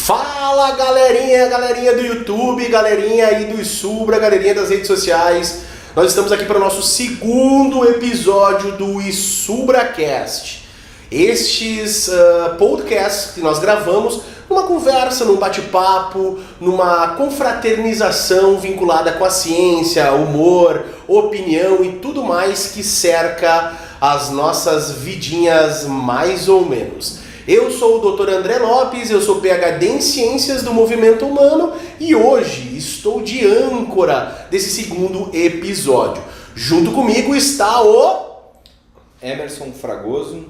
Fala galerinha do YouTube, galerinha aí do Isubra, galerinha das redes sociais. Nós estamos aqui para o nosso segundo episódio do IsubraCast. Estes podcasts que nós gravamos numa conversa, num bate-papo, numa confraternização vinculada com a ciência, humor, opinião e tudo mais que cerca as nossas vidinhas mais ou menos. Eu sou o Dr. André Lopes, eu sou PhD em Ciências do Movimento Humano e hoje estou de âncora desse segundo episódio. Junto comigo está o Emerson Fragoso,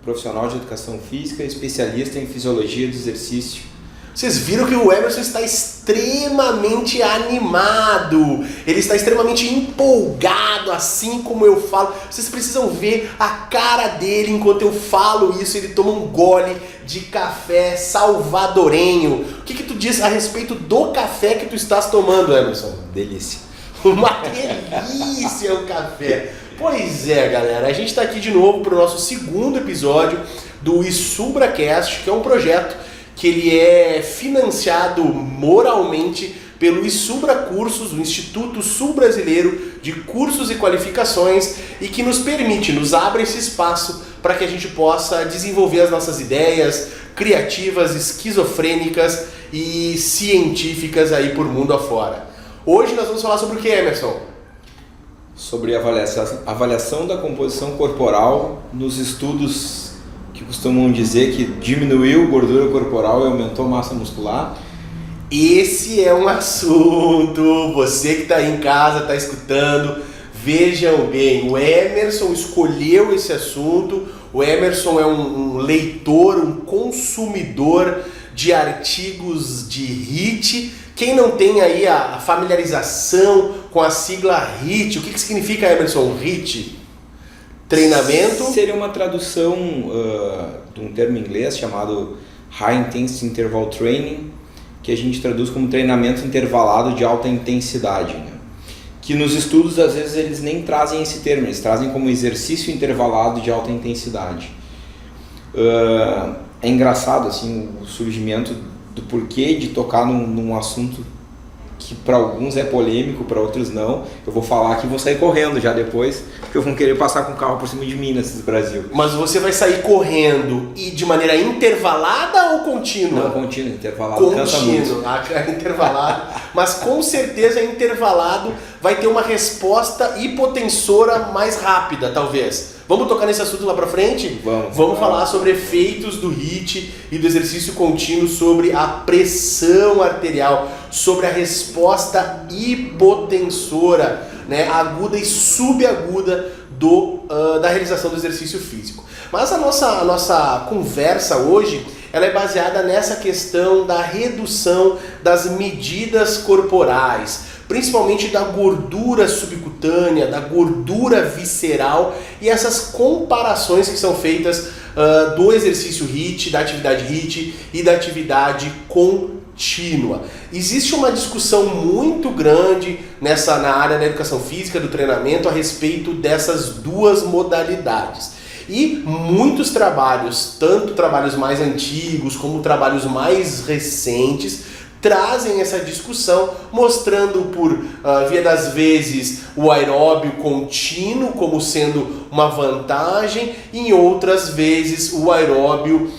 profissional de educação física, especialista em fisiologia do exercício. Vocês viram que o Emerson está extremamente animado, ele está extremamente empolgado, assim como eu falo. Vocês precisam ver a cara dele enquanto eu falo isso. Ele toma um gole de café salvadorenho. O que tu diz a respeito do café que tu estás tomando, Emerson? Delícia. Uma delícia o café. Pois é, galera, a gente está aqui de novo para o nosso segundo episódio do IsubraCast, que é um projeto que ele é financiado moralmente pelo Isubra Cursos, o Instituto Sul-Brasileiro de Cursos e Qualificações, e que nos permite, nos abre esse espaço para que a gente possa desenvolver as nossas ideias criativas, esquizofrênicas e científicas aí por mundo afora. Hoje nós vamos falar sobre o que, Emerson? Sobre a avaliação da composição corporal nos estudos que costumam dizer que diminuiu gordura corporal e aumentou massa muscular. Esse é um assunto, você que está aí em casa, está escutando, vejam bem, o Emerson escolheu esse assunto. O Emerson é um leitor, um consumidor de artigos de HIIT. Quem não tem aí a familiarização com a sigla HIIT, o que significa, Emerson, HIIT? Treinamento? Seria uma tradução de um termo em inglês chamado High Intensity Interval Training, que a gente traduz como treinamento intervalado de alta intensidade, né? Que nos estudos às vezes eles nem trazem esse termo, eles trazem como exercício intervalado de alta intensidade. É engraçado assim, o surgimento do porquê de tocar num assunto que para alguns é polêmico, para outros não. Eu vou falar aqui e vou sair correndo já depois, porque vão querer passar com o carro por cima de mim nesse Brasil. Mas você vai sair correndo e de maneira intervalada ou contínua? Não, contínua, intervalado. Contínuo, intervalado. Mas com certeza intervalado vai ter uma resposta hipotensora mais rápida, talvez. Vamos tocar nesse assunto lá pra frente? Vamos falar sobre efeitos do HIIT e do exercício contínuo sobre a pressão arterial, sobre a resposta hipotensora, né, aguda e subaguda da realização do exercício físico. Mas a nossa conversa hoje, ela é baseada nessa questão da redução das medidas corporais, principalmente da gordura subcutânea, da gordura visceral e essas comparações que são feitas do exercício HIIT, da atividade HIIT e da atividade contínua. Existe uma discussão muito grande na área da educação física, do treinamento, a respeito dessas duas modalidades. E muitos trabalhos, tanto trabalhos mais antigos como trabalhos mais recentes, trazem essa discussão, mostrando por via das vezes o aeróbio contínuo como sendo uma vantagem e em outras vezes o aeróbio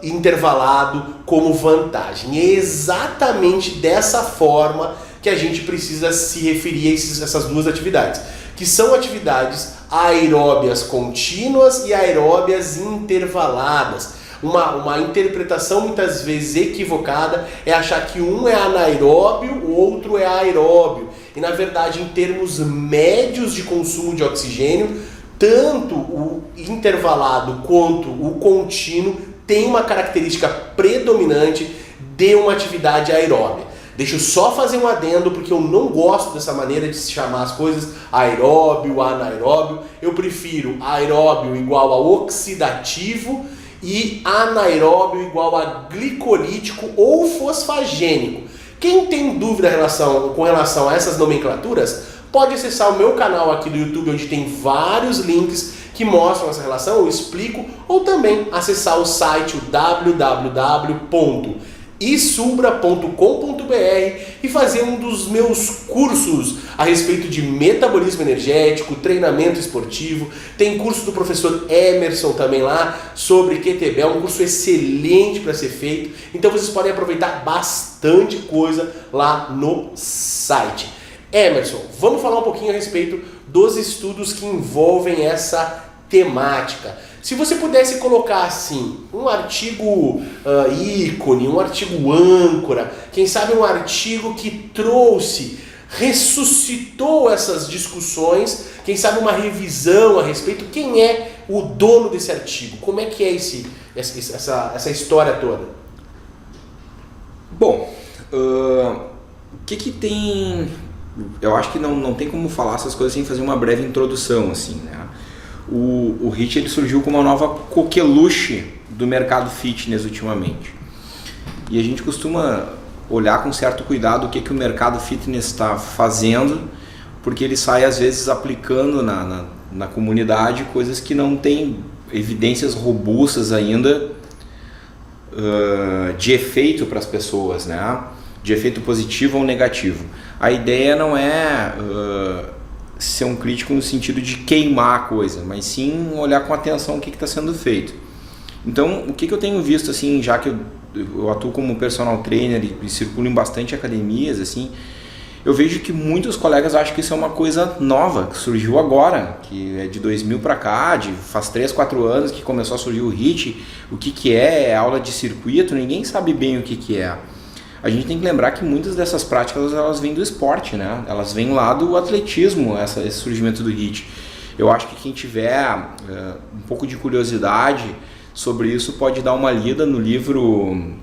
intervalado como vantagem. E é exatamente dessa forma que a gente precisa se referir a essas duas atividades, que são atividades aeróbias contínuas e aeróbias intervaladas. Uma interpretação muitas vezes equivocada é achar que um é anaeróbio, o outro é aeróbio. E na verdade, em termos médios de consumo de oxigênio, tanto o intervalado quanto o contínuo tem uma característica predominante de uma atividade aeróbia. Deixa eu só fazer um adendo, porque eu não gosto dessa maneira de se chamar as coisas aeróbio, anaeróbio. Eu prefiro aeróbio igual a oxidativo e anaeróbio igual a glicolítico ou fosfagênico. Quem tem dúvida com relação a essas nomenclaturas, pode acessar o meu canal aqui do YouTube, onde tem vários links que mostram essa relação, eu explico, ou também acessar o site www.isubra.com.br e fazer um dos meus cursos a respeito de metabolismo energético, treinamento esportivo. Tem curso do professor Emerson também lá sobre kettlebell, um curso excelente para ser feito. Então vocês podem aproveitar bastante coisa lá no site. Emerson, vamos falar um pouquinho a respeito dos estudos que envolvem essa temática. Se você pudesse colocar assim, um artigo ícone, um artigo âncora, quem sabe um artigo que ressuscitou essas discussões, quem sabe uma revisão a respeito, quem é o dono desse artigo? Como é que é essa história toda? Bom, o que tem... Eu acho que não tem como falar essas coisas sem fazer uma breve introdução, assim, né? O HIIT ele surgiu como uma nova coqueluche do mercado fitness ultimamente. E a gente costuma olhar com certo cuidado o que o mercado fitness está fazendo, porque ele sai às vezes aplicando na comunidade coisas que não tem evidências robustas ainda de efeito para as pessoas, né? De efeito positivo ou negativo. A ideia não é ser um crítico no sentido de queimar a coisa, mas sim olhar com atenção o que está sendo feito. Então, o que eu tenho visto, assim, já que eu atuo como personal trainer e circulo em bastante academias, assim, eu vejo que muitos colegas acham que isso é uma coisa nova, que surgiu agora, que é de 2000 para cá, faz 3, 4 anos que começou a surgir o HIIT. O que é aula de circuito, ninguém sabe bem o que é. A gente tem que lembrar que muitas dessas práticas elas vêm do esporte, né? Elas vêm lá do atletismo, esse surgimento do HIIT. Eu acho que quem tiver um pouco de curiosidade sobre isso pode dar uma lida no livro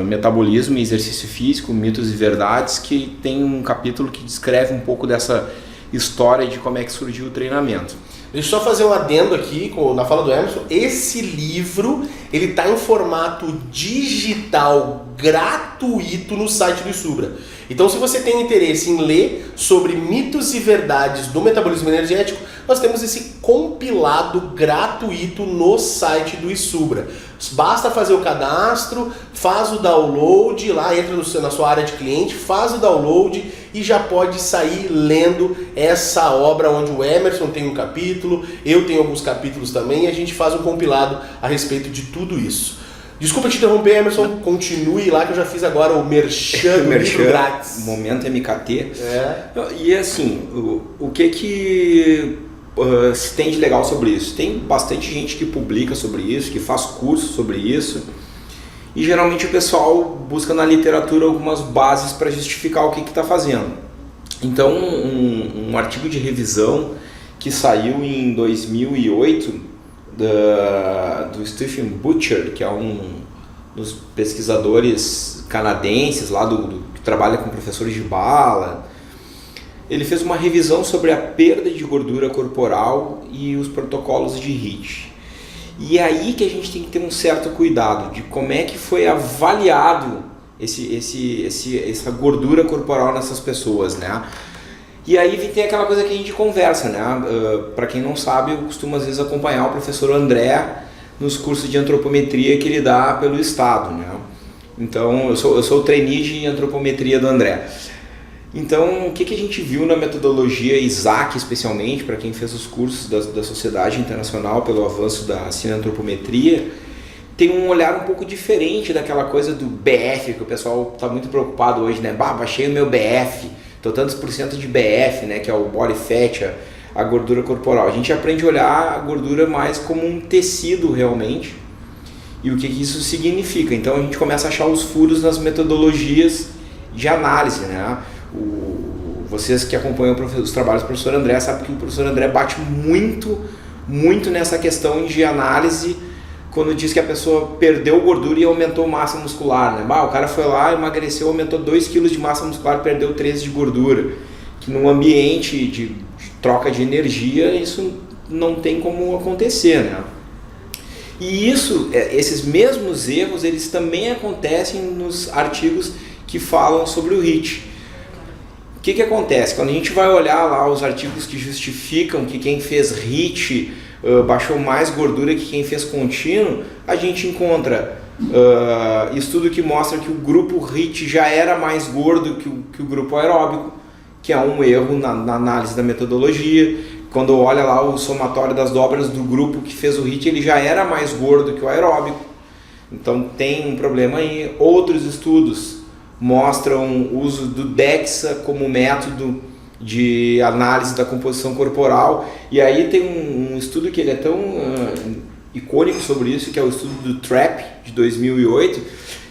Metabolismo e Exercício Físico, Mitos e Verdades, que tem um capítulo que descreve um pouco dessa história de como é que surgiu o treinamento. Deixa eu só fazer um adendo aqui na fala do Emerson. Esse livro, ele está em formato digital gratuito no site do Isubra. Então, se você tem interesse em ler sobre mitos e verdades do metabolismo energético, nós temos esse compilado gratuito no site do Isubra. Basta fazer o cadastro, faz o download, lá entra na sua área de cliente, faz o download e já pode sair lendo essa obra onde o Emerson tem um capítulo, eu tenho alguns capítulos também, e a gente faz um compilado a respeito de tudo isso. Desculpa te interromper, Emerson, continue lá que eu já fiz agora o merchan do livro grátis. Momento MKT. E assim, o que se tem de legal sobre isso? Tem bastante gente que publica sobre isso, que faz curso sobre isso, e geralmente o pessoal busca na literatura algumas bases para justificar o que está fazendo. Então, um artigo de revisão que saiu em 2008 do Stephen Butcher, que é um dos pesquisadores canadenses lá que trabalha com professores de bala. Ele fez uma revisão sobre a perda de gordura corporal e os protocolos de HIIT. E é aí que a gente tem que ter um certo cuidado de como é que foi avaliado essa gordura corporal nessas pessoas, né? E aí tem aquela coisa que a gente conversa, né? Para quem não sabe, eu costumo às vezes acompanhar o professor André nos cursos de antropometria que ele dá pelo estado, né? Então, eu sou o trainee de antropometria do André. Então, o que a gente viu na metodologia ISAC, especialmente, para quem fez os cursos da Sociedade Internacional pelo avanço da cineantropometria, tem um olhar um pouco diferente daquela coisa do BF, que o pessoal está muito preocupado hoje, né? Baixei o meu BF, estou tantos por cento de BF, né? Que é o body fat, a gordura corporal. A gente aprende a olhar a gordura mais como um tecido realmente e o que isso significa. Então, a gente começa a achar os furos nas metodologias de análise, né? Vocês que acompanham os trabalhos do professor André sabem que o professor André bate muito nessa questão de análise quando diz que a pessoa perdeu gordura e aumentou massa muscular, né? O cara foi lá, emagreceu, aumentou 2 kg de massa muscular, perdeu 13 de gordura. Que num ambiente de troca de energia, isso não tem como acontecer, né? E esses mesmos erros, eles também acontecem nos artigos que falam sobre o HIIT. O que acontece? Quando a gente vai olhar lá os artigos que justificam que quem fez HIIT baixou mais gordura que quem fez contínuo, a gente encontra estudo que mostra que o grupo HIIT já era mais gordo que o grupo aeróbico, que é um erro na análise da metodologia. Quando olha lá o somatório das dobras do grupo que fez o HIIT, ele já era mais gordo que o aeróbico. Então tem um problema aí. Outros estudos mostram o uso do DEXA como método de análise da composição corporal, e aí tem um estudo que ele é tão icônico sobre isso, que é o estudo do TRAP de 2008,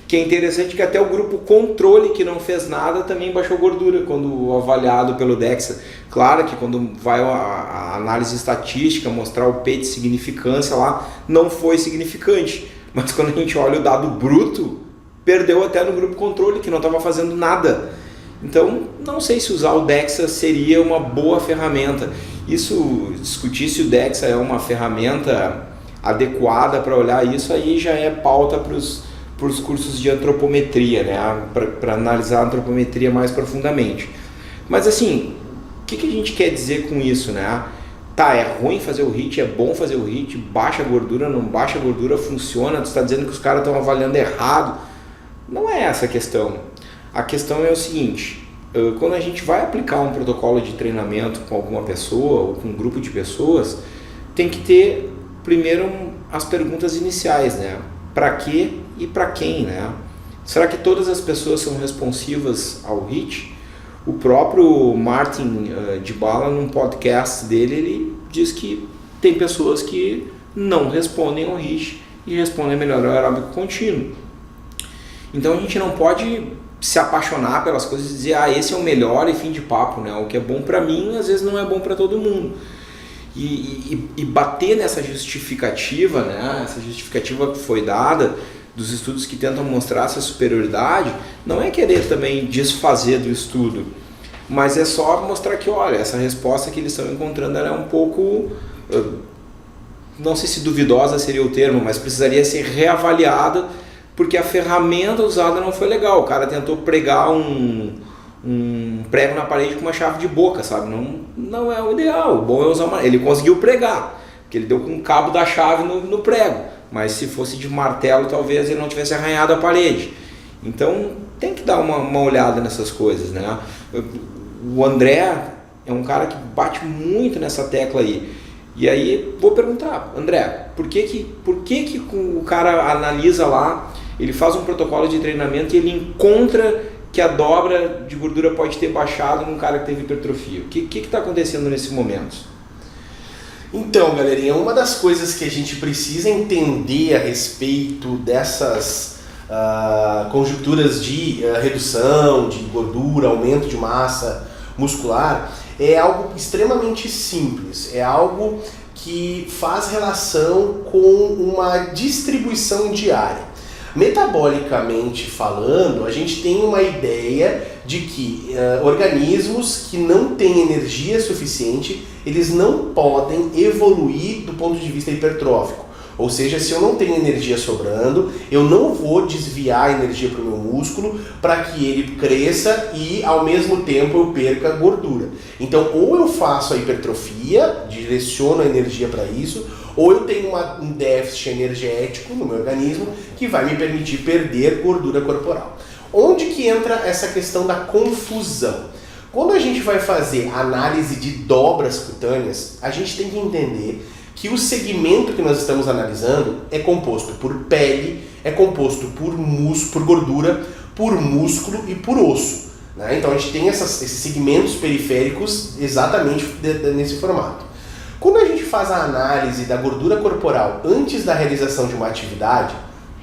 que é interessante que até o grupo controle, que não fez nada, também baixou gordura quando avaliado pelo DEXA. Claro que quando vai a análise estatística mostrar o P de significância lá, não foi significante, mas quando a gente olha o dado bruto, perdeu até no grupo controle, que não estava fazendo nada. Então, não sei se usar o DEXA seria uma boa ferramenta. Isso, discutir se o DEXA é uma ferramenta adequada para olhar isso, aí já é pauta para os cursos de antropometria, né? Para analisar a antropometria mais profundamente. Mas assim, o que a gente quer dizer com isso, né? Tá, é ruim fazer o HIIT, é bom fazer o HIIT, baixa gordura, não baixa gordura, funciona, tu está dizendo que os caras estão avaliando errado. Não é essa a questão. A questão é o seguinte, quando a gente vai aplicar um protocolo de treinamento com alguma pessoa ou com um grupo de pessoas, tem que ter primeiro as perguntas iniciais, né? Para quê e para quem, né? Será que todas as pessoas são responsivas ao HIIT? O próprio Martin Dibala, num podcast dele, ele diz que tem pessoas que não respondem ao HIIT e respondem melhor ao aeróbico contínuo. Então a gente não pode se apaixonar pelas coisas e dizer, esse é o melhor e fim de papo, né? O que é bom para mim, às vezes não é bom para todo mundo. E bater nessa justificativa, né? Essa justificativa que foi dada dos estudos que tentam mostrar essa superioridade, não é querer também desfazer do estudo, mas é só mostrar que, olha, essa resposta que eles estão encontrando ela é um pouco, não sei se duvidosa seria o termo, mas precisaria ser reavaliada, porque a ferramenta usada não foi legal. O cara tentou pregar um prego na parede com uma chave de boca, sabe? Não é o ideal. O bom é usar uma... Ele conseguiu pregar, porque ele deu com o cabo da chave no prego. Mas se fosse de martelo, talvez ele não tivesse arranhado a parede. Então tem que dar uma olhada nessas coisas, né? O André é um cara que bate muito nessa tecla aí. E aí vou perguntar, André, por que o cara analisa lá, ele faz um protocolo de treinamento e ele encontra que a dobra de gordura pode ter baixado num cara que teve hipertrofia? O que está acontecendo nesse momento? Então, galerinha, uma das coisas que a gente precisa entender a respeito dessas conjunturas de redução de gordura, aumento de massa muscular, é algo extremamente simples, é algo que faz relação com uma distribuição diária. Metabolicamente falando, a gente tem uma ideia de que organismos que não têm energia suficiente, eles não podem evoluir do ponto de vista hipertrófico. Ou seja, se eu não tenho energia sobrando, eu não vou desviar a energia para o meu músculo para que ele cresça e ao mesmo tempo eu perca gordura. Então, ou eu faço a hipertrofia, direciono a energia para isso, ou eu tenho um déficit energético no meu organismo que vai me permitir perder gordura corporal. Onde que entra essa questão da confusão? Quando a gente vai fazer análise de dobras cutâneas, a gente tem que entender que o segmento que nós estamos analisando é composto por pele, é composto por gordura, por músculo e por osso, né? Então a gente tem esses segmentos periféricos exatamente nesse formato. Quando a gente faz a análise da gordura corporal antes da realização de uma atividade,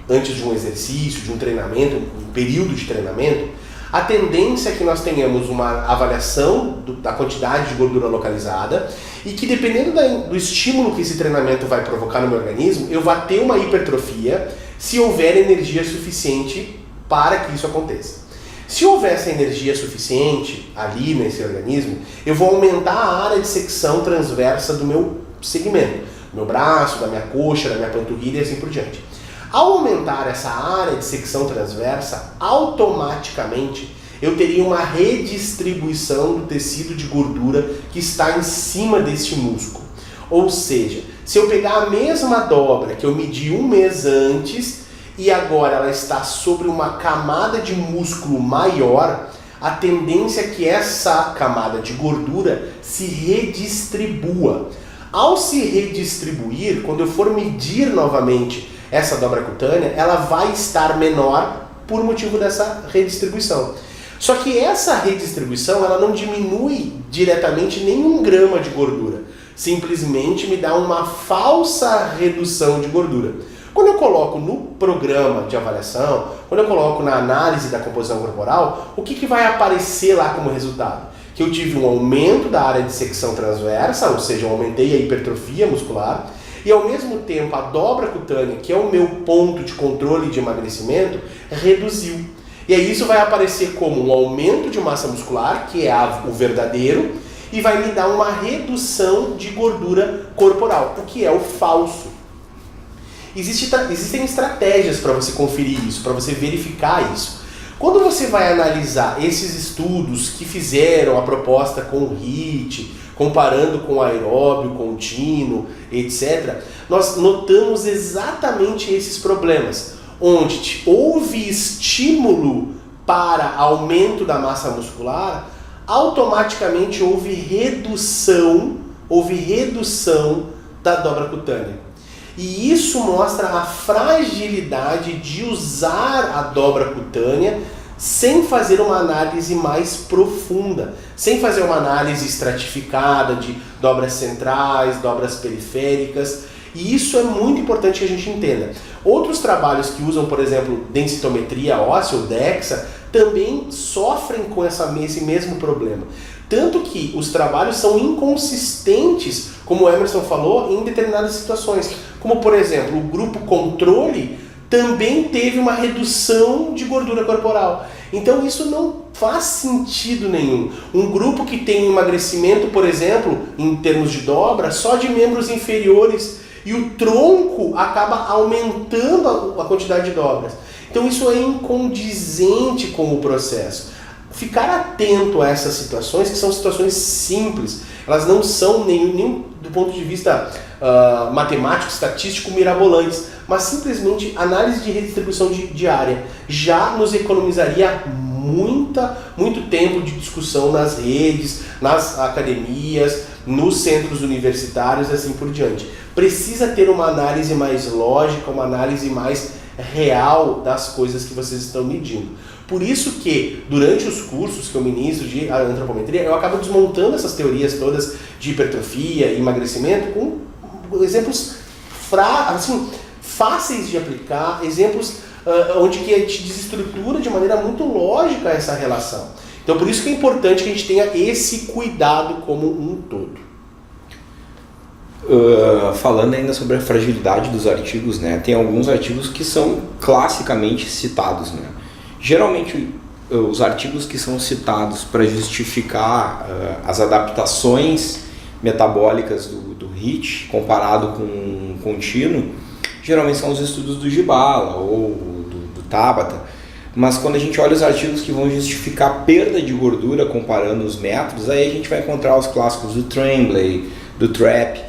antes de um exercício, de um treinamento, um período de treinamento, a tendência é que nós tenhamos uma avaliação da quantidade de gordura localizada e que, dependendo do estímulo que esse treinamento vai provocar no meu organismo, eu vá ter uma hipertrofia se houver energia suficiente para que isso aconteça. Se houver essa energia suficiente ali nesse organismo, eu vou aumentar a área de secção transversa do meu segmento, do meu braço, da minha coxa, da minha panturrilha e assim por diante. Ao aumentar essa área de secção transversa, automaticamente eu teria uma redistribuição do tecido de gordura que está em cima deste músculo. Ou seja, se eu pegar a mesma dobra que eu medi um mês antes e agora ela está sobre uma camada de músculo maior, a tendência é que essa camada de gordura se redistribua. Ao se redistribuir, quando eu for medir novamente essa dobra cutânea, ela vai estar menor por motivo dessa redistribuição. Só que essa redistribuição ela não diminui diretamente nem 1 grama de gordura. Simplesmente me dá uma falsa redução de gordura. Quando eu coloco no programa de avaliação, quando eu coloco na análise da composição corporal, o que vai aparecer lá como resultado? Que eu tive um aumento da área de secção transversa, ou seja, eu aumentei a hipertrofia muscular, e ao mesmo tempo a dobra cutânea, que é o meu ponto de controle de emagrecimento, reduziu. E aí isso vai aparecer como um aumento de massa muscular, que é o verdadeiro, e vai me dar uma redução de gordura corporal, o que é o falso. Existem estratégias para você conferir isso, para você verificar isso. Quando você vai analisar esses estudos que fizeram a proposta com o HIIT, comparando com o aeróbio contínuo, etc., nós notamos exatamente esses problemas, onde houve estímulo para aumento da massa muscular, automaticamente houve redução da dobra cutânea. E isso mostra a fragilidade de usar a dobra cutânea sem fazer uma análise mais profunda, sem fazer uma análise estratificada de dobras centrais, dobras periféricas. E isso é muito importante que a gente entenda. Outros trabalhos que usam, por exemplo, densitometria óssea ou DEXA, também sofrem com esse mesmo problema. Tanto que os trabalhos são inconsistentes, como o Emerson falou, em determinadas situações. Como, por exemplo, o grupo controle também teve uma redução de gordura corporal. Então isso não faz sentido nenhum. Um grupo que tem um emagrecimento, por exemplo, em termos de dobra, só de membros inferiores, e o tronco acaba aumentando a quantidade de dobras. Então isso é incondizente com o processo. Ficar atento a essas situações, que são situações simples, elas não são nem do ponto de vista matemático, estatístico, mirabolantes, mas simplesmente análise de redistribuição diária já nos economizaria muito tempo de discussão nas redes, nas academias, nos centros universitários e assim por diante. Precisa ter uma análise mais lógica, uma análise mais real das coisas que vocês estão medindo. Por isso que, durante os cursos que eu ministro de antropometria, eu acabo desmontando essas teorias todas de hipertrofia e emagrecimento com exemplos fáceis de aplicar, exemplos onde que a gente desestrutura de maneira muito lógica essa relação. Então, por isso que é importante que a gente tenha esse cuidado como um todo. Falando ainda sobre a fragilidade dos artigos, né? Tem alguns artigos que são classicamente citados, né? Geralmente os artigos que são citados para justificar as adaptações metabólicas do HIIT comparado com o contínuo, geralmente são os estudos do Gibala ou do Tabata. Mas quando a gente olha os artigos que vão justificar a perda de gordura comparando os métodos, aí a gente vai encontrar os clássicos do Tremblay, do Trapp.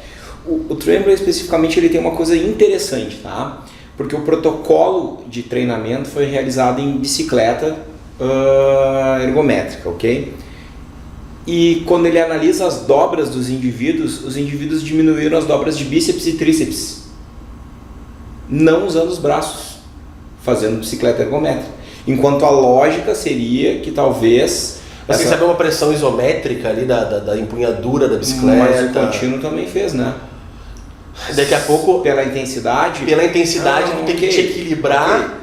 O Tremblay especificamente ele tem uma coisa interessante, tá? Porque o protocolo de treinamento foi realizado em bicicleta ergométrica, ok? E quando ele analisa as dobras dos indivíduos, os indivíduos diminuíram as dobras de bíceps e tríceps, não usando os braços, fazendo bicicleta ergométrica. Enquanto a lógica seria que talvez... Você sabe uma pressão isométrica ali da empunhadura da bicicleta? Mas o contínuo também fez, né? Daqui a pouco... Pela intensidade? Pela intensidade, tu tem que te equilibrar.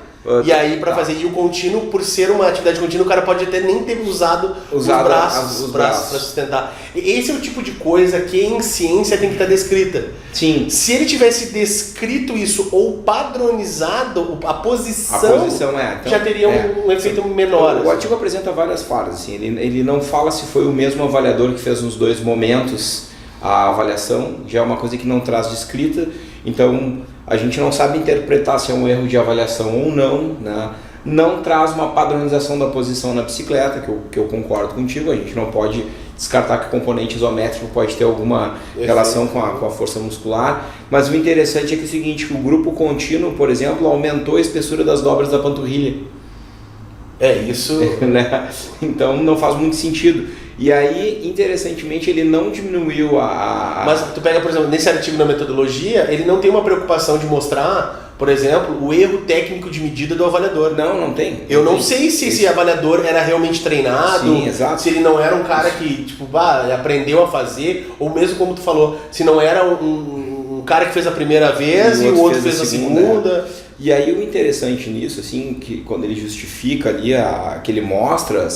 E aí, para fazer, e o contínuo, por ser uma atividade contínua, o cara pode até nem ter usado os braços para sustentar. Esse é o tipo de coisa que em ciência tem que estar descrita. Sim. Se ele tivesse descrito isso ou padronizado a posição então, já teria um efeito menor. O artigo apresenta várias falhas. Assim, ele não fala se foi o mesmo avaliador que fez nos dois momentos a avaliação, já é uma coisa que não traz descrita. Então, a gente não sabe interpretar se é um erro de avaliação ou não, né? Não traz uma padronização da posição na bicicleta, que eu concordo contigo, a gente não pode descartar que o componente isométrico pode ter alguma relação com a força muscular, mas o interessante é que é o seguinte, que o grupo contínuo, por exemplo, aumentou a espessura das dobras da panturrilha. Isso... né? Então não faz muito sentido. E aí, interessantemente, ele não diminuiu Mas tu pega, por exemplo, nesse artigo na metodologia, ele não tem uma preocupação de mostrar, por exemplo, o erro técnico de medida do avaliador. Não tem. Eu não sei se esse avaliador era realmente treinado, sim, exato. Se ele não era um cara que, tipo, aprendeu a fazer, ou mesmo como tu falou, se não era um cara que fez a primeira vez e o outro fez a segunda. E aí o interessante nisso, assim, que quando ele justifica ali, que ele mostra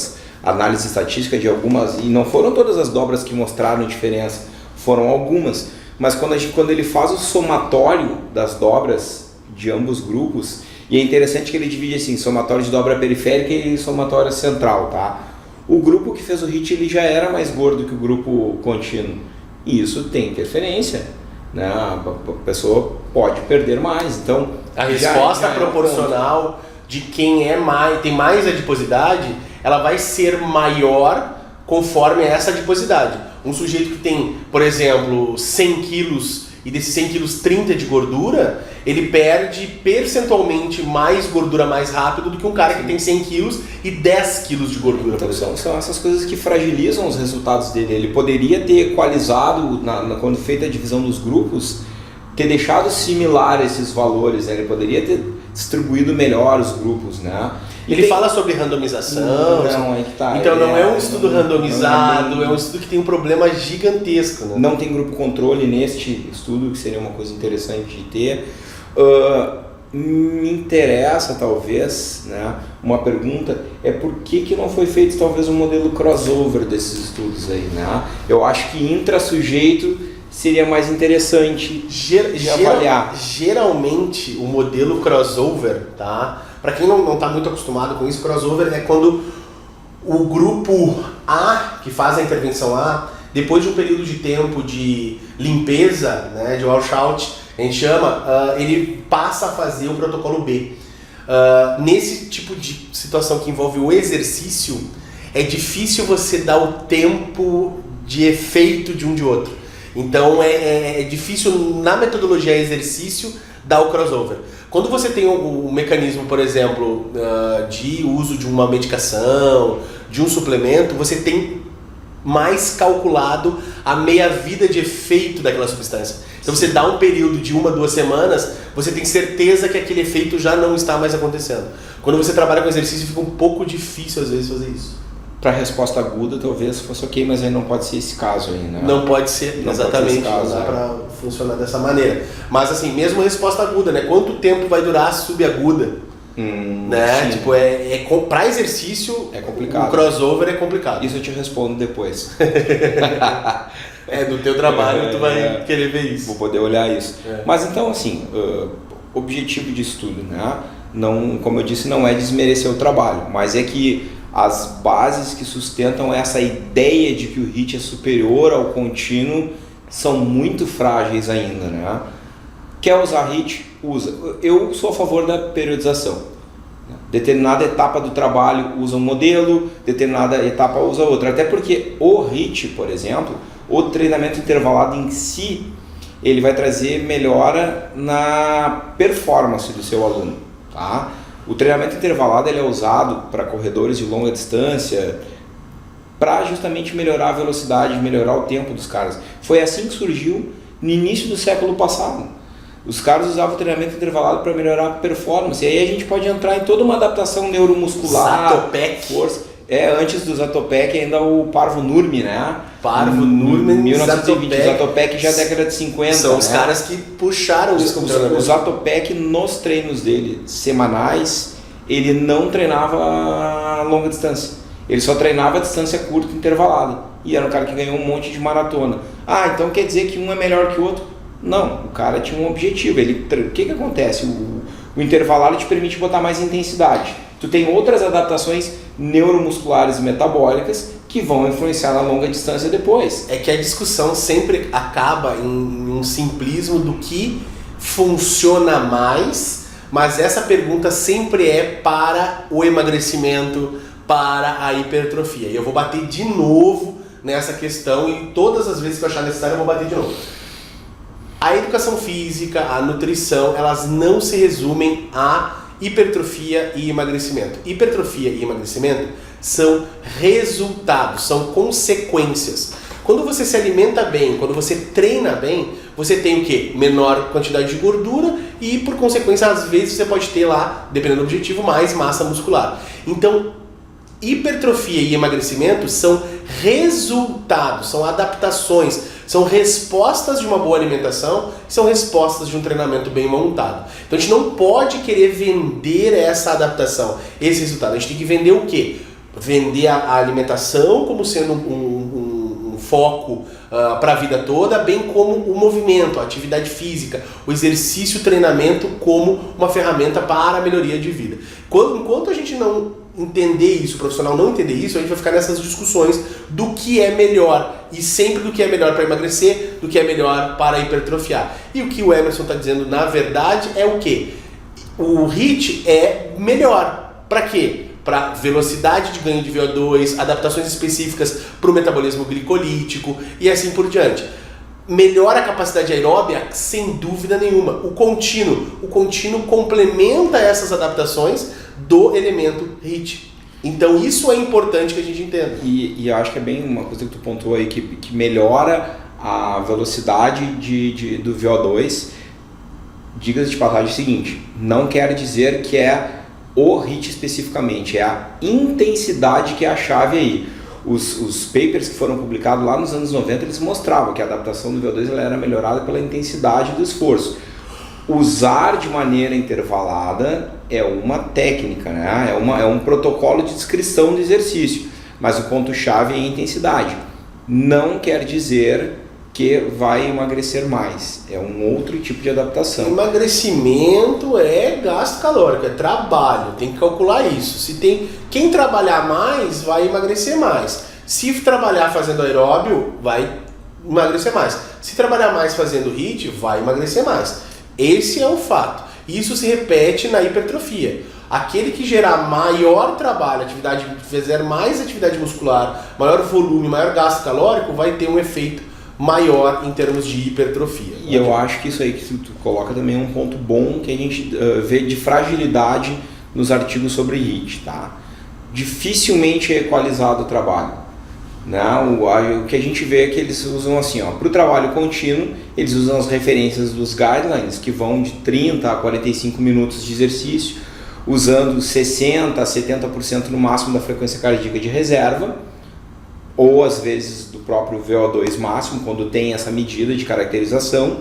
a análise estatística de algumas, e não foram todas as dobras que mostraram diferença, foram algumas, mas quando ele faz o somatório das dobras de ambos grupos, e é interessante que ele divide assim, somatório de dobra periférica e somatório central, tá? O grupo que fez o HIIT, ele já era mais gordo que o grupo contínuo, e isso tem interferência, né? A pessoa pode perder mais, então a resposta proporcional de quem tem mais adiposidade, ela vai ser maior conforme essa adiposidade. Um sujeito que tem, por exemplo, 100 quilos e desses 100 quilos 30 de gordura, ele perde percentualmente mais gordura mais rápido do que um cara que tem 100 quilos e 10 quilos de gordura. Então são essas coisas que fragilizam os resultados dele. Ele poderia ter equalizado, quando feita a divisão dos grupos, ter deixado similar esses valores, né? Ele poderia ter distribuído melhor os grupos, né? Ele fala sobre randomização. Não, é que tá. Então não é um estudo randomizado, é um estudo que tem um problema gigantesco. Né? Não tem grupo controle neste estudo, que seria uma coisa interessante de ter. Me interessa, talvez, né, uma pergunta, é por que não foi feito talvez um modelo crossover desses estudos aí, né? Eu acho que intra-sujeito seria mais interessante de avaliar. Geralmente, o modelo crossover, tá? Para quem não está muito acostumado com isso, crossover é quando o grupo A, que faz a intervenção A, depois de um período de tempo de limpeza, né, de washout, a gente chama, ele passa a fazer o protocolo B. Nesse tipo de situação que envolve o exercício, é difícil você dar o tempo de efeito de um de outro. Então é difícil na metodologia exercício dar o crossover. Quando você tem um mecanismo, por exemplo, de uso de uma medicação, de um suplemento, você tem mais calculado a meia-vida de efeito daquela substância. Então você dá um período de 1 a 2 semanas, você tem certeza que aquele efeito já não está mais acontecendo. Quando você trabalha com exercício, fica um pouco difícil às vezes fazer isso. Para resposta aguda talvez fosse ok, mas aí não pode ser esse caso aí, né? Não pode ser, exatamente, não dá para funcionar dessa maneira. Mas assim, mesmo resposta aguda, né? Quanto tempo vai durar a subaguda? Né? Tipo, para exercício, é complicado. O crossover é complicado. Isso eu te respondo depois. No teu trabalho tu vai querer ver isso. Vou poder olhar isso. Mas então, assim, objetivo de estudo, né? Não, como eu disse, não é desmerecer o trabalho, mas é que as bases que sustentam essa ideia de que o HIIT é superior ao contínuo são muito frágeis ainda, né? Quer usar HIIT? Usa. Eu sou a favor da periodização. Determinada etapa do trabalho usa um modelo, determinada etapa usa outra. Até porque o HIIT, por exemplo, o treinamento intervalado em si, ele vai trazer melhora na performance do seu aluno, tá? O treinamento intervalado ele é usado para corredores de longa distância para justamente melhorar a velocidade, melhorar o tempo dos caras. Foi assim que surgiu no início do século passado. Os caras usavam o treinamento intervalado para melhorar a performance. E aí a gente pode entrar em toda uma adaptação neuromuscular, Zatopek. Força. Antes do Zatopek ainda o Parvo Nurmi, né? Parvo Nurmi, 1920, Zatopek já é década de 50. São os caras que puxaram isso com o Zatopek nos treinos dele semanais, ele não treinava a longa distância. Ele só treinava a distância curta intervalada. E era um cara que ganhou um monte de maratona. Então quer dizer que um é melhor que o outro? Não, o cara tinha um objetivo. O que acontece? O intervalado te permite botar mais intensidade. Tu tem outras adaptações neuromusculares e metabólicas que vão influenciar na longa distância depois. É que a discussão sempre acaba em um simplismo do que funciona mais, mas essa pergunta sempre é para o emagrecimento, para a hipertrofia. E eu vou bater de novo nessa questão e todas as vezes que eu achar necessário eu vou bater de novo. A educação física, a nutrição, elas não se resumem a hipertrofia e emagrecimento. Hipertrofia e emagrecimento são resultados, são consequências. Quando você se alimenta bem, quando você treina bem, você tem o quê? Menor quantidade de gordura e, por consequência, às vezes você pode ter lá, dependendo do objetivo, mais massa muscular. Então, hipertrofia e emagrecimento são resultados, são adaptações, são respostas de uma boa alimentação, são respostas de um treinamento bem montado. Então a gente não pode querer vender essa adaptação, esse resultado. A gente tem que vender o quê? Vender a alimentação como sendo um foco para a vida toda, bem como o movimento, a atividade física, o exercício, o treinamento como uma ferramenta para a melhoria de vida. Enquanto a gente não entender isso, o profissional não entender isso, a gente vai ficar nessas discussões do que é melhor, e sempre do que é melhor para emagrecer, do que é melhor para hipertrofiar. E o que o Emerson está dizendo, na verdade, é o quê? O HIIT é melhor. Para quê? Para velocidade de ganho de VO2, adaptações específicas para o metabolismo glicolítico e assim por diante. Melhora a capacidade aeróbia? Sem dúvida nenhuma. O contínuo complementa essas adaptações do elemento HIIT. Então isso é importante que a gente entenda. E eu acho que é bem uma coisa que tu pontuou aí, que melhora a velocidade do VO2. Diga-se de passagem o seguinte, não quer dizer que é o HIIT especificamente, é a intensidade que é a chave aí. Os papers que foram publicados lá nos anos 90, eles mostravam que a adaptação do VO2 ela era melhorada pela intensidade do esforço. Usar de maneira intervalada é uma técnica, né? É um protocolo de descrição do exercício, mas o ponto-chave é a intensidade. Não quer dizer que vai emagrecer mais, é um outro tipo de adaptação. Emagrecimento é gasto calórico, é trabalho, tem que calcular isso. Quem trabalhar mais vai emagrecer mais. Se trabalhar fazendo aeróbio, vai emagrecer mais. Se trabalhar mais fazendo HIIT, vai emagrecer mais. Esse é o fato. Isso se repete na hipertrofia. Aquele que gerar maior trabalho, fizer mais atividade muscular, maior volume, maior gasto calórico, vai ter um efeito maior em termos de hipertrofia. E eu acho que isso aí que tu coloca também é um ponto bom que a gente vê de fragilidade nos artigos sobre HIIT, tá? Dificilmente é equalizado o trabalho. O que a gente vê é que eles usam assim, para o trabalho contínuo, eles usam as referências dos guidelines, que vão de 30 a 45 minutos de exercício, usando 60% a 70% no máximo da frequência cardíaca de reserva, ou às vezes do próprio VO2 máximo, quando tem essa medida de caracterização.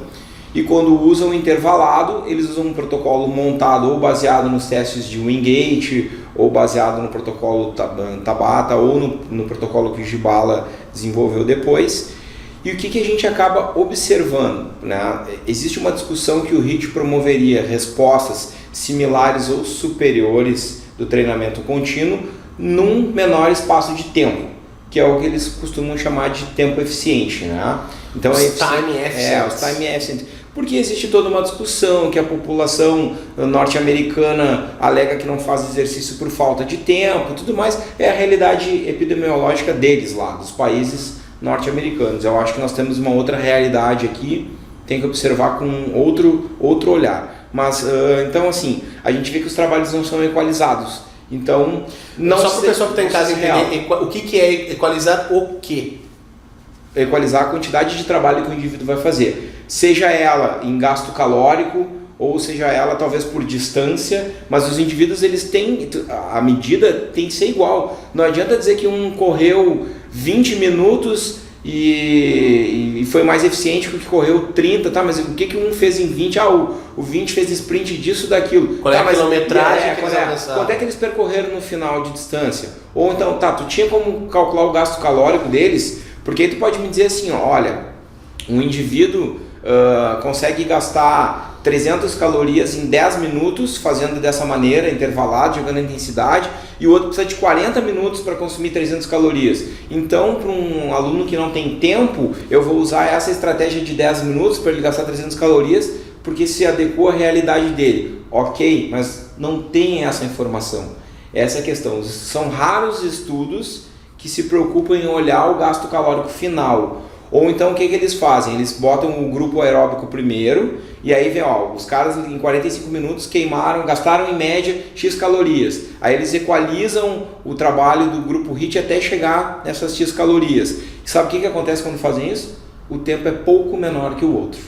E quando usam intervalado, eles usam um protocolo montado ou baseado nos testes de Wingate, ou baseado no protocolo Tabata, ou no protocolo que o Gibala desenvolveu depois. E o que a gente acaba observando? Né? Existe uma discussão que o HIIT promoveria respostas similares ou superiores do treinamento contínuo num menor espaço de tempo, que é o que eles costumam chamar de tempo eficiente. Né? Então, os time efficients. Os time efficients. Porque existe toda uma discussão que a população norte-americana alega que não faz exercício por falta de tempo, tudo mais, é a realidade epidemiológica deles lá, dos países norte-americanos. Eu acho que nós temos uma outra realidade aqui, tem que observar com outro olhar. Mas, então assim, a gente vê que os trabalhos não são equalizados. Então, não só para o pessoal que está em casa entender, o que é equalizar o quê? Equalizar a quantidade de trabalho que o indivíduo vai fazer. Seja ela em gasto calórico, ou seja ela talvez por distância, mas os indivíduos eles têm, a medida tem que ser igual. Não adianta dizer que um correu 20 minutos e foi mais eficiente que o que correu 30, tá? Mas o que um fez em 20? O 20 fez sprint disso, daquilo. Qual é a quilometragem que eles alcançaram? Quanto é que eles percorreram no final de distância? Ou então, tu tinha como calcular o gasto calórico deles? Porque aí tu pode me dizer assim, olha, um indivíduo consegue gastar 300 calorias em 10 minutos fazendo dessa maneira, intervalado, jogando a intensidade, e o outro precisa de 40 minutos para consumir 300 calorias. Então, para um aluno que não tem tempo, eu vou usar essa estratégia de 10 minutos para ele gastar 300 calorias, porque se adequa à realidade dele. Ok, mas não tem essa informação. Essa é a questão. São raros estudos que se preocupam em olhar o gasto calórico final. Ou então o que eles fazem? Eles botam o grupo aeróbico primeiro e aí vem, os caras em 45 minutos gastaram em média X calorias. Aí eles equalizam o trabalho do grupo HIIT até chegar nessas X calorias. E sabe o que acontece quando fazem isso? O tempo é pouco menor que o outro.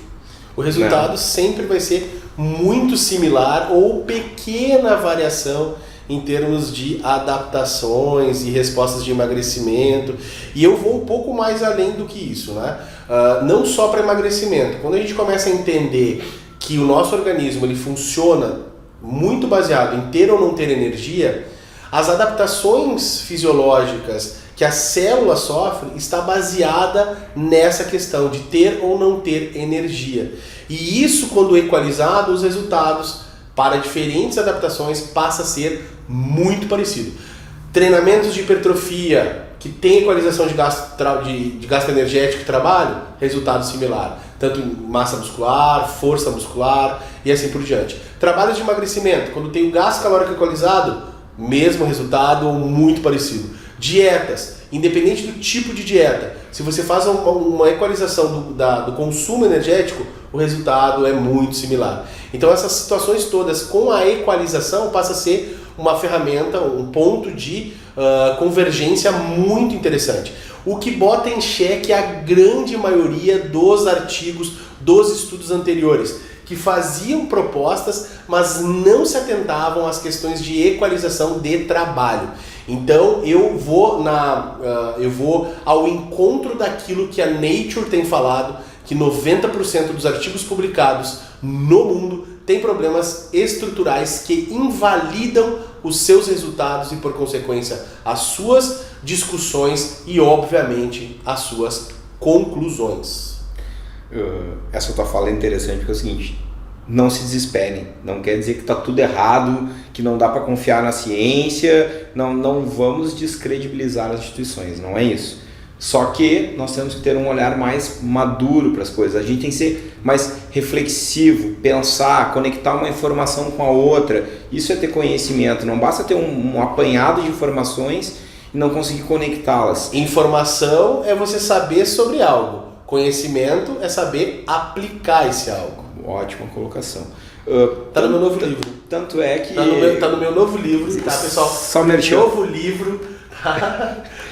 O resultado sempre vai ser muito similar ou pequena variação em termos de adaptações e respostas de emagrecimento. E eu vou um pouco mais além do que isso, né? Não só para emagrecimento. Quando a gente começa a entender que o nosso organismo ele funciona muito baseado em ter ou não ter energia, as adaptações fisiológicas que a célula sofre está baseada nessa questão de ter ou não ter energia. E isso, quando equalizado, os resultados para diferentes adaptações passa a ser muito parecido. Treinamentos de hipertrofia que tem equalização de gasto energético e trabalho, resultado similar. Tanto em massa muscular, força muscular e assim por diante. Trabalhos de emagrecimento, quando tem o gasto calórico equalizado, mesmo resultado ou muito parecido. Dietas, independente do tipo de dieta, se você faz uma equalização do consumo energético, o resultado é muito similar. Então essas situações todas com a equalização passa a ser uma ferramenta, um ponto de convergência muito interessante. O que bota em xeque a grande maioria dos artigos, dos estudos anteriores, que faziam propostas, mas não se atentavam às questões de equalização de trabalho. Então eu vou ao encontro daquilo que a Nature tem falado, que 90% dos artigos publicados no mundo têm problemas estruturais que invalidam os seus resultados e, por consequência, as suas discussões e, obviamente, as suas conclusões. Essa tua fala é interessante porque é o seguinte: não se desesperem, não quer dizer que está tudo errado, que não dá para confiar na ciência, não vamos descredibilizar as instituições, não é isso. Só que nós temos que ter um olhar mais maduro para as coisas, a gente tem que ser mais reflexivo, pensar, conectar uma informação com a outra, isso é ter conhecimento, não basta ter um apanhado de informações e não conseguir conectá-las. Informação é você saber sobre algo, conhecimento é saber aplicar esse algo. Ótima colocação. Tá no meu novo livro. Tanto é que... Tá no meu novo livro, tá, pessoal? Só novo livro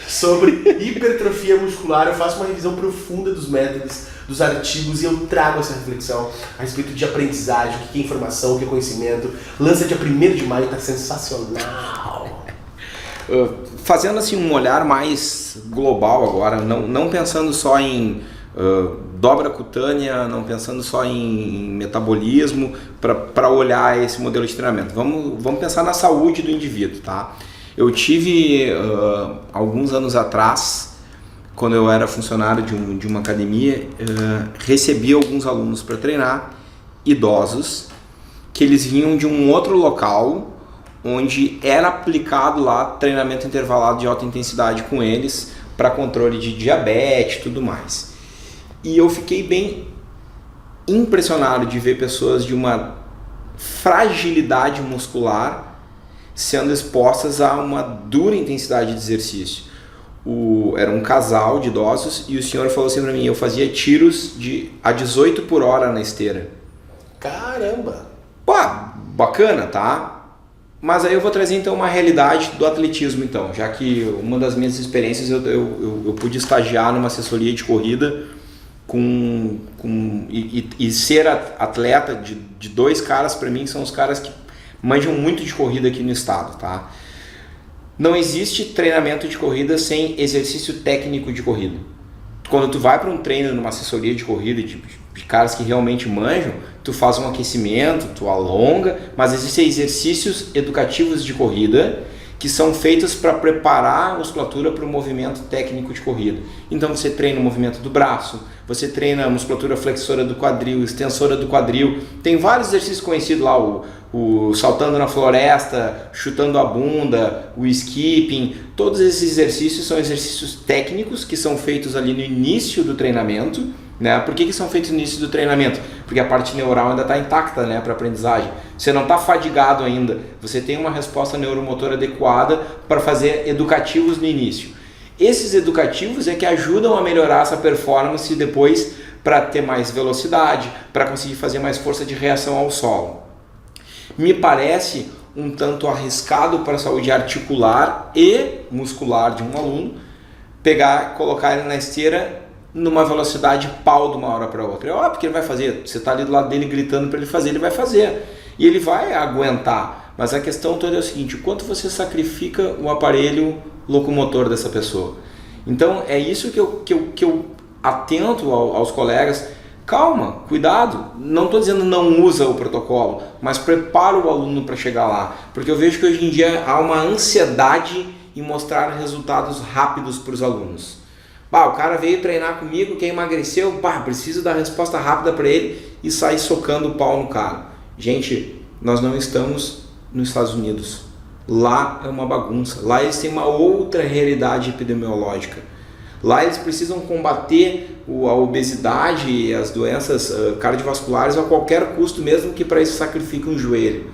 sobre hipertrofia muscular. Eu faço uma revisão profunda dos métodos, dos artigos, e eu trago essa reflexão a respeito de aprendizagem, o que é informação, o que é conhecimento. Lança dia 1º de maio, tá sensacional. Fazendo assim um olhar mais global agora, não pensando só em dobra cutânea, não pensando só em metabolismo, para olhar esse modelo de treinamento. Vamos pensar na saúde do indivíduo, tá? Eu tive, alguns anos atrás, quando eu era funcionário de uma academia, recebi alguns alunos para treinar, idosos, que eles vinham de um outro local, onde era aplicado lá treinamento intervalado de alta intensidade com eles, para controle de diabetes e tudo mais. E eu fiquei bem impressionado de ver pessoas de uma fragilidade muscular sendo expostas a uma dura intensidade de exercício. Era um casal de idosos e o senhor falou assim para mim: eu fazia tiros a 18 por hora na esteira. Caramba! Pô, bacana, tá? Mas aí eu vou trazer então uma realidade do atletismo, então, já que uma das minhas experiências eu pude estagiar numa assessoria de corrida e ser atleta de dois caras, para mim, são os caras que manjam muito de corrida aqui no estado, tá? Não existe treinamento de corrida sem exercício técnico de corrida. Quando tu vai para um treino numa assessoria de corrida de caras que realmente manjam, tu faz um aquecimento, tu alonga, mas existem exercícios educativos de corrida que são feitos para preparar a musculatura para o movimento técnico de corrida. Então você treina o movimento do braço, você treina a musculatura flexora do quadril, extensora do quadril. Tem vários exercícios conhecidos lá, o saltando na floresta, chutando a bunda, o skipping. Todos esses exercícios são exercícios técnicos que são feitos ali no início do treinamento, né? Por que são feitos no início do treinamento? Porque a parte neural ainda está intacta, né, para aprendizagem. Você não está fadigado ainda, você tem uma resposta neuromotora adequada para fazer educativos no início. Esses educativos é que ajudam a melhorar essa performance depois para ter mais velocidade, para conseguir fazer mais força de reação ao solo. Me parece um tanto arriscado para a saúde articular e muscular de um aluno colocar ele na esteira numa velocidade pau de uma hora para outra. É óbvio que ele vai fazer, você está ali do lado dele gritando para ele fazer, ele vai fazer. E ele vai aguentar. Mas a questão toda é o seguinte, o quanto você sacrifica o aparelho locomotor dessa pessoa. Então é isso que eu atento aos colegas. Calma, cuidado, não estou dizendo não usa o protocolo, mas prepara o aluno para chegar lá. Porque eu vejo que hoje em dia há uma ansiedade em mostrar resultados rápidos para os alunos. O cara veio treinar comigo, quer emagreceu, preciso dar resposta rápida para ele e sair socando o pau no cara. Gente, nós não estamos nos Estados Unidos. Lá é uma bagunça. Lá eles têm uma outra realidade epidemiológica. Lá eles precisam combater a obesidade e as doenças cardiovasculares a qualquer custo, mesmo que para isso sacrifique um joelho.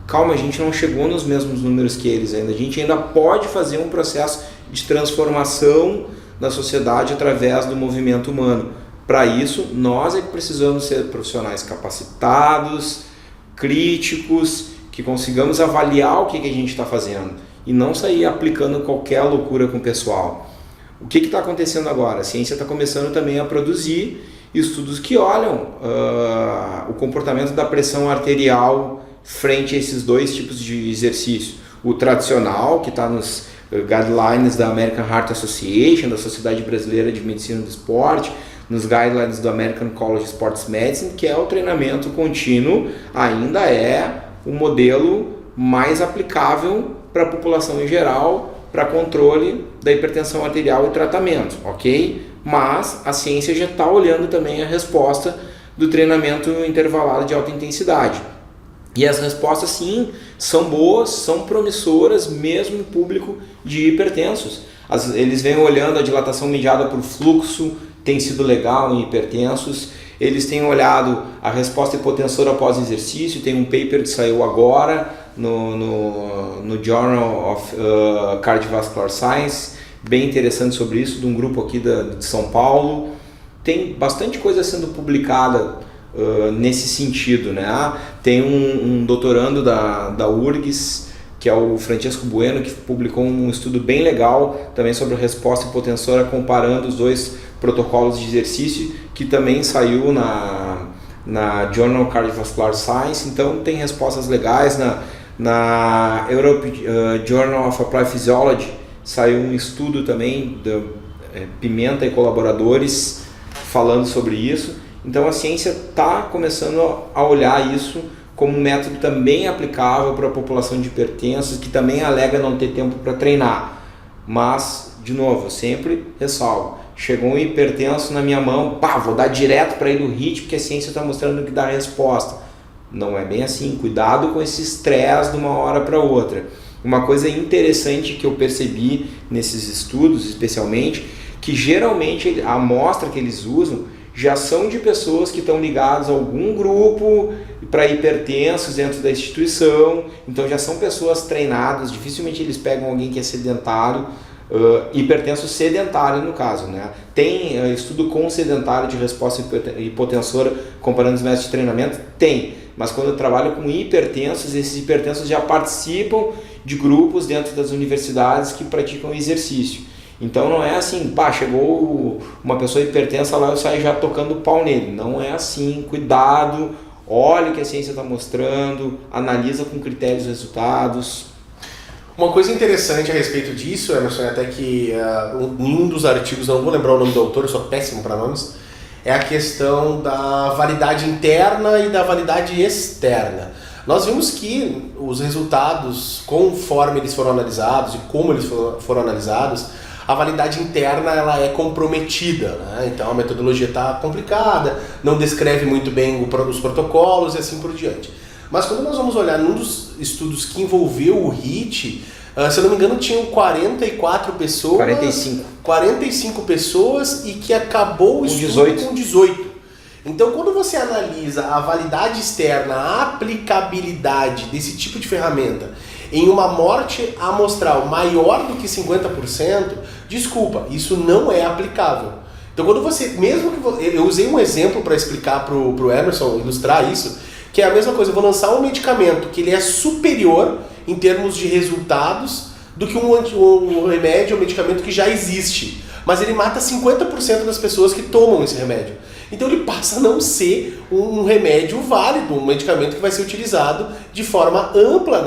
Calma, a gente não chegou nos mesmos números que eles ainda. A gente ainda pode fazer um processo de transformação na sociedade através do movimento humano. Para isso, nós é que precisamos ser profissionais capacitados, críticos, que consigamos avaliar o que a gente está fazendo e não sair aplicando qualquer loucura com o pessoal. O que está acontecendo agora? A ciência está começando também a produzir estudos que olham o comportamento da pressão arterial frente a esses dois tipos de exercício. O tradicional, que está nos guidelines da American Heart Association, da Sociedade Brasileira de Medicina do Esporte, nos guidelines do American College of Sports Medicine, que é o treinamento contínuo, ainda é o modelo mais aplicável para a população em geral, para controle da hipertensão arterial e tratamento, ok? Mas a ciência já está olhando também a resposta do treinamento intervalado de alta intensidade. E as respostas, sim, são boas, são promissoras, mesmo em público de hipertensos. Eles vêm olhando a dilatação mediada por fluxo, tem sido legal em hipertensos. Eles têm olhado a resposta hipotensora após exercício, tem um paper que saiu agora no Journal of Cardiovascular Science, bem interessante sobre isso, de um grupo aqui de São Paulo. Tem bastante coisa sendo publicada nesse sentido, né? Tem um doutorando da URGS, que é o Francesco Bueno, que publicou um estudo bem legal também sobre a resposta hipotensora, comparando os dois protocolos de exercício, que também saiu na Journal of Cardiovascular Science. Então tem respostas legais. Na Europe Journal of Applied Physiology saiu um estudo também da Pimenta e colaboradores falando sobre isso. Então a ciência está começando a olhar isso como um método também aplicável para a população de hipertensos, que também alega não ter tempo para treinar. Mas, de novo, eu sempre ressalvo, chegou um hipertenso na minha mão, vou dar direto para ele o HIIT, porque a ciência está mostrando que dá a resposta. Não é bem assim, cuidado com esse estresse de uma hora para outra. Uma coisa interessante que eu percebi nesses estudos, especialmente, que geralmente a amostra que eles usam já são de pessoas que estão ligadas a algum grupo para hipertensos dentro da instituição, então já são pessoas treinadas, dificilmente eles pegam alguém que é sedentário, hipertenso sedentário no caso, né? Tem estudo com sedentário de resposta hipotensora comparando os métodos de treinamento? Tem, mas quando eu trabalho com hipertensos, esses hipertensos já participam de grupos dentro das universidades que praticam exercício. Então não é assim, chegou uma pessoa hipertensa lá, eu saio já tocando o pau nele. Não é assim, cuidado, olha o que a ciência está mostrando, analisa com critérios os resultados. Uma coisa interessante a respeito disso, Emerson, é até que em um dos artigos, eu não vou lembrar o nome do autor, eu sou péssimo para nomes, é a questão da validade interna e da validade externa. Nós vimos que os resultados, conforme eles foram analisados e como eles foram analisados, a validade interna ela é comprometida, né? Então a metodologia está complicada, não descreve muito bem os protocolos e assim por diante. Mas quando nós vamos olhar num dos estudos que envolveu o HIIT, se eu não me engano tinham 44 pessoas, 45 pessoas e que acabou o estudo com 18. Então quando você analisa a validade externa, a aplicabilidade desse tipo de ferramenta em uma morte amostral maior do que 50%, desculpa, isso não é aplicável. Então quando você, eu usei um exemplo para explicar pro Emerson, ilustrar isso, que é a mesma coisa, eu vou lançar um medicamento que ele é superior em termos de resultados do que um remédio, um medicamento que já existe. Mas ele mata 50% das pessoas que tomam esse remédio. Então ele passa a não ser um remédio válido, um medicamento que vai ser utilizado de forma ampla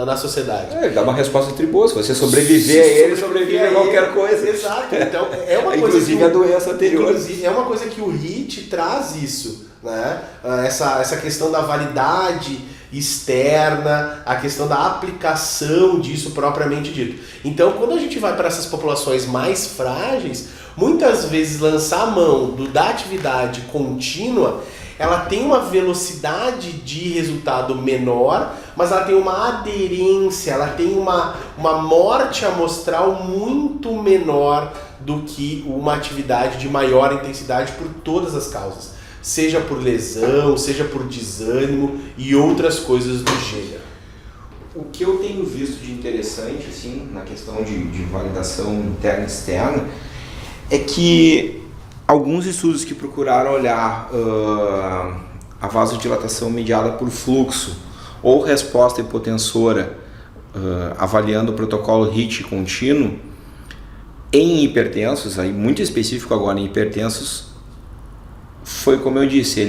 na sociedade. Ele dá uma resposta triboa, se você sobreviver a ele, sobrevive a qualquer coisa. Exato, então é uma coisa inclusive a doença anterior. Inclusive, é uma coisa que o HIT traz isso, né? Essa questão da validade externa, a questão da aplicação disso propriamente dito. Então, quando a gente vai para essas populações mais frágeis, muitas vezes lançar a mão da atividade contínua, ela tem uma velocidade de resultado menor, mas ela tem uma aderência, ela tem uma morte amostral muito menor do que uma atividade de maior intensidade por todas as causas. Seja por lesão, seja por desânimo e outras coisas do gênero. O que eu tenho visto de interessante, assim, na questão de validação interna e externa, é que alguns estudos que procuraram olhar a vasodilatação mediada por fluxo ou resposta hipotensora, avaliando o protocolo HIT contínuo, em hipertensos, aí muito específico agora em hipertensos, foi como eu disse,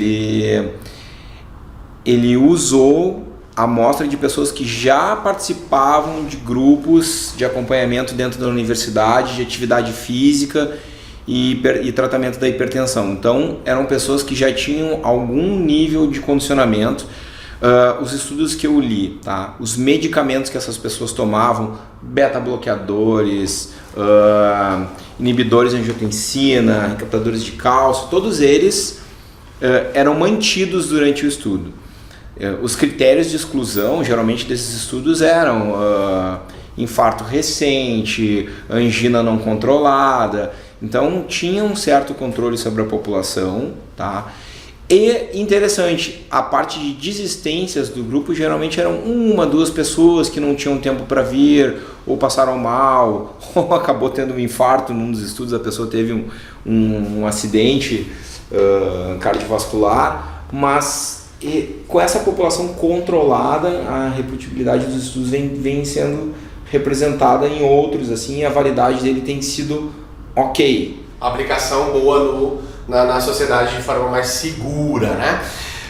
ele usou a amostra de pessoas que já participavam de grupos de acompanhamento dentro da universidade, de atividade física e tratamento da hipertensão. Então, eram pessoas que já tinham algum nível de condicionamento. Os estudos que eu li, tá? Os medicamentos que essas pessoas tomavam, beta-bloqueadores, inibidores de angiotensina, recaptadores de cálcio, todos eles eram mantidos durante o estudo. Os critérios de exclusão, geralmente, desses estudos eram infarto recente, angina não controlada, então tinha um certo controle sobre a população, tá? E interessante, a parte de desistências do grupo geralmente eram 1, 2 pessoas que não tinham tempo para vir, ou passaram mal, ou acabou tendo um infarto num dos estudos, a pessoa teve um acidente cardiovascular, mas com essa população controlada, a reprodutibilidade dos estudos vem sendo representada em outros, assim, e a validade dele tem sido ok. Aplicação boa na sociedade de forma mais segura, né?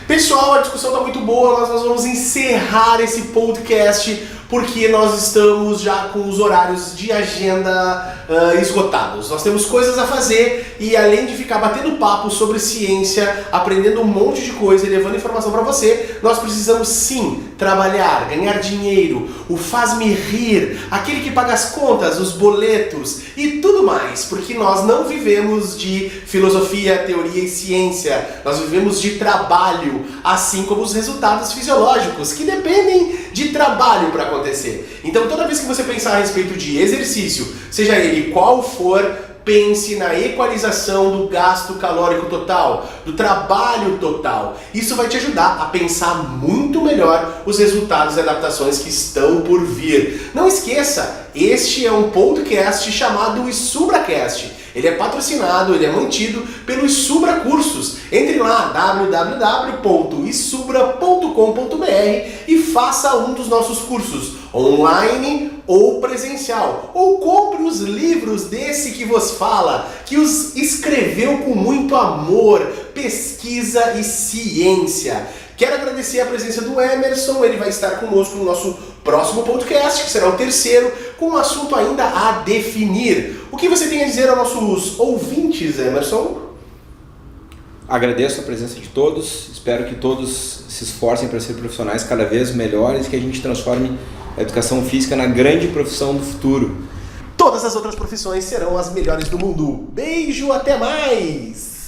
Pessoal, a discussão está muito boa, mas nós vamos encerrar esse podcast porque nós estamos já com os horários de agenda esgotados. Nós temos coisas a fazer e além de ficar batendo papo sobre ciência, aprendendo um monte de coisa e levando informação para você, nós precisamos sim trabalhar, ganhar dinheiro, o faz-me rir, aquele que paga as contas, os boletos e tudo mais, porque nós não vivemos de filosofia, teoria e ciência, nós vivemos de trabalho, assim como os resultados fisiológicos, que dependem de trabalho para acontecer. Então toda vez que você pensar a respeito de exercício, seja ele qual for, pense na equalização do gasto calórico total, do trabalho total. Isso vai te ajudar a pensar muito melhor os resultados e adaptações que estão por vir. Não esqueça, este é um podcast chamado SubraCast. Ele é patrocinado, ele é mantido pelo Subra Cursos. Entre lá, www.isubra.com.br e faça um dos nossos cursos, online ou presencial. Ou compre os livros desse que vos fala, que os escreveu com muito amor, pesquisa e ciência. Quero agradecer a presença do Emerson, ele vai estar conosco no nosso próximo podcast, que será o terceiro, com um assunto ainda a definir. O que você tem a dizer aos nossos ouvintes, Emerson? Agradeço a presença de todos, espero que todos se esforcem para ser profissionais cada vez melhores, que a gente transforme a educação física na grande profissão do futuro. Todas as outras profissões serão as melhores do mundo. Beijo, até mais!